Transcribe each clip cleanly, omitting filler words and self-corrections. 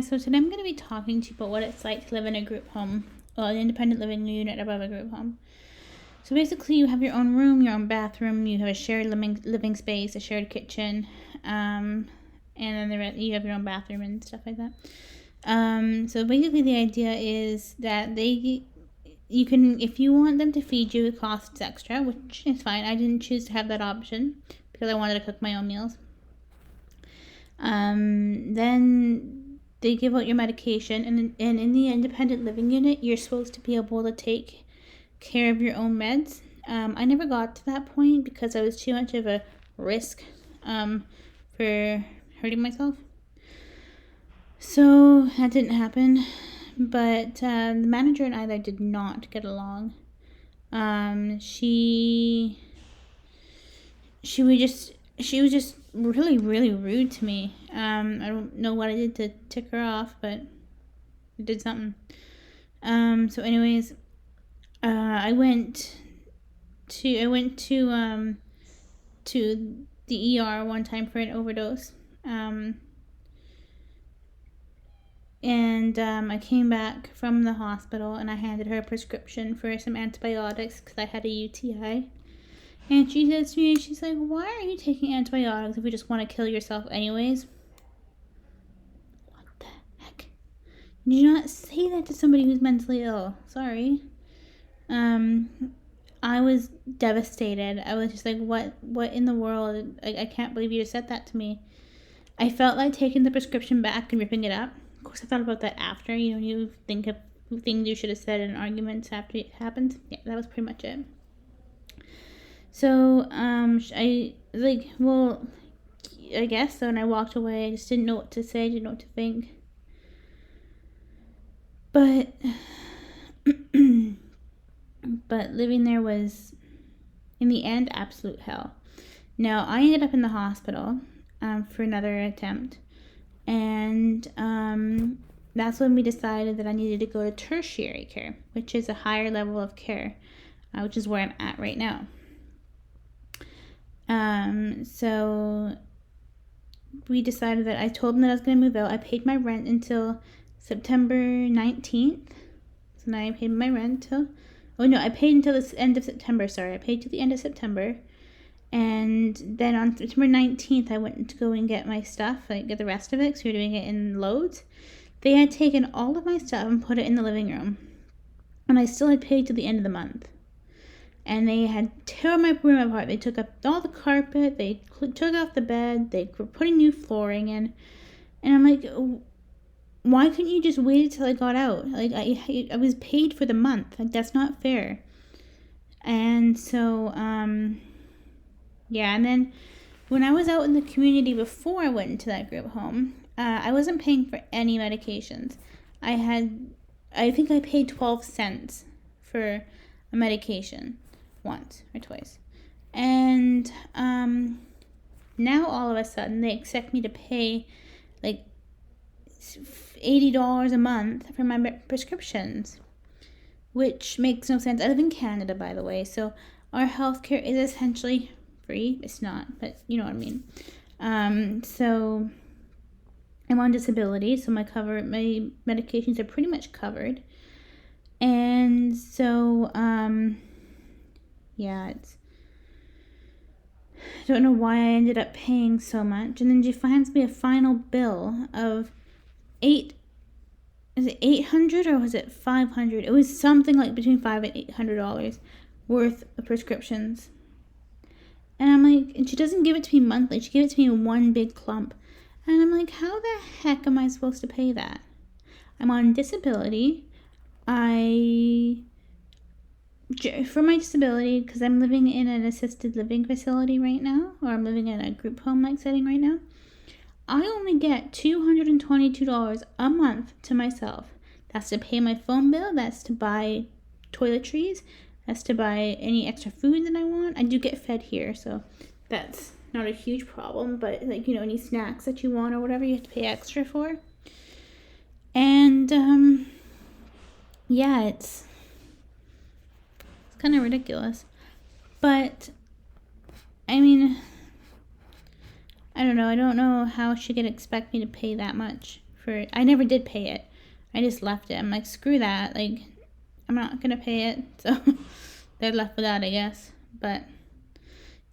guys, so today I'm going to be talking to you about what it's like to live in a group home, well, an independent living unit above a group home. So basically you have your own room, your own bathroom, you have a shared living space, a shared kitchen, and then you have your own bathroom and stuff like that. So basically the idea is that you can, if you want them to feed you, it costs extra, which is fine. I didn't choose to have that option because I wanted to cook my own meals. Then they give out your medication, and in the independent living unit, you're supposed to be able to take care of your own meds. I never got to that point because I was too much of a risk for hurting myself. So that didn't happen. But the manager and I did not get along. She was just really, really rude to me. I don't know what I did to tick her off, but I did something. So anyways, I went to the ER one time for an overdose. And I came back from the hospital and I handed her a prescription for some antibiotics because I had a UTI. And she says to me, she's like, why are you taking antibiotics if you just want to kill yourself anyways? What the heck? You do not say that to somebody who's mentally ill. Sorry. I was devastated. I was just like, what in the world? I can't believe you just said that to me. I felt like taking the prescription back and ripping it up. Of course, I thought about that after. You think of things you should have said in arguments after it happened. Yeah, that was pretty much it. So, I guess so, and I walked away. I just didn't know what to say, didn't know what to think. But, but living there was, in the end, absolute hell. Now, I ended up in the hospital for another attempt, and that's when we decided that I needed to go to tertiary care, which is a higher level of care, which is where I'm at right now. So we decided that I told them that I was going to move out. I paid my rent until September 19th. So now I paid my rent I paid until the end of September. Sorry, I paid till the end of September. And then on September 19th, I went to go and get my stuff, get the rest of it, because we were doing it in loads. They had taken all of my stuff and put it in the living room. And I still had paid till the end of the month. And they had torn my room apart. They took up all the carpet. They took off the bed. They were putting new flooring in. And I'm like, why couldn't you just wait until I got out? I was paid for the month. That's not fair. And so, yeah. And then when I was out in the community before I went into that group home, I wasn't paying for any medications. I think I paid 12 cents for a medication. Once or twice. And now all of a sudden they expect me to pay like $80 a month for my prescriptions, which makes no sense. I live in Canada, by the way, so our healthcare is essentially free. It's not, but you know what I mean. So I'm on disability, so my medications are pretty much covered. And so yeah, I don't know why I ended up paying so much. And then she finds me a final bill of $800 or was it $500? It was something like between $500 and $800 worth of prescriptions. And I'm like, and she doesn't give it to me monthly. She gave it to me in one big clump. And I'm like, how the heck am I supposed to pay that? I'm on disability. For my disability, because I'm living in an assisted living facility right now, or I'm living in a group home-like setting right now, I only get $222 a month to myself. That's to pay my phone bill, that's to buy toiletries, that's to buy any extra food that I want. I do get fed here, so that's not a huge problem, but any snacks that you want or whatever, you have to pay extra for. And, yeah, it's kind of ridiculous. But I mean, I don't know how she could expect me to pay that much I never did pay it. I just left it. I'm like, screw that. Like, I'm not going to pay it. So they're left without, I guess. But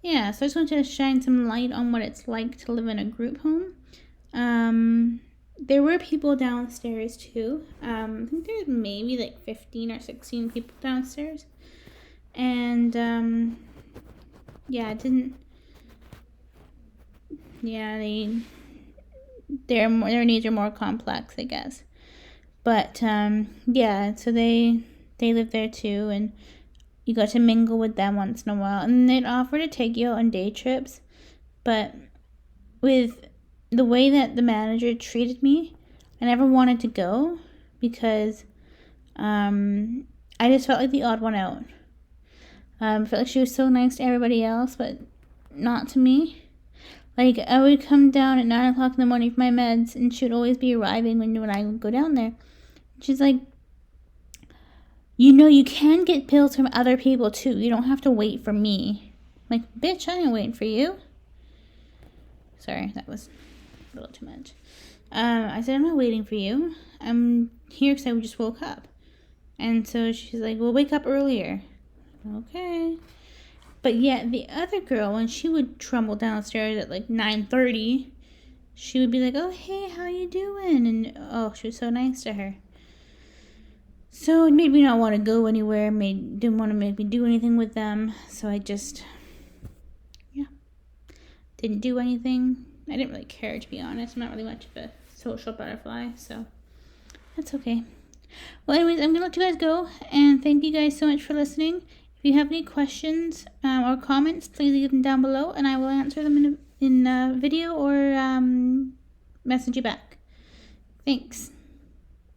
yeah, so I just wanted to shine some light on what it's like to live in a group home. There were people downstairs too. I think there's maybe like 15 or 16 people downstairs. And yeah, it didn't. Yeah, their needs are more complex, I guess. But yeah, so they live there too, and you got to mingle with them once in a while, and they'd offer to take you on day trips, but with the way that the manager treated me, I never wanted to go because I just felt like the odd one out. I felt like she was so nice to everybody else, but not to me. Like, I would come down at 9 o'clock in the morning for my meds, and she would always be arriving when I would go down there. She's like, you know, you can get pills from other people too. You don't have to wait for me. I'm like, bitch, I ain't waiting for you. Sorry, that was a little too much. I said, I'm not waiting for you. I'm here because I just woke up. And so she's like, well, wake up earlier. Okay. But yet the other girl, when she would trundle downstairs at like 9:30, she would be like, oh, hey, how you doing? And oh, she was so nice to her. So it made me not want to go anywhere, didn't want to make me do anything with them. So I just, yeah, didn't do anything. I didn't really care, to be honest. I'm not really much of a social butterfly, so that's okay. Well, anyways, I'm going to let you guys go, and thank you guys so much for listening. If you have any questions or comments, please leave them down below, and I will answer them in a video or message you back. Thanks.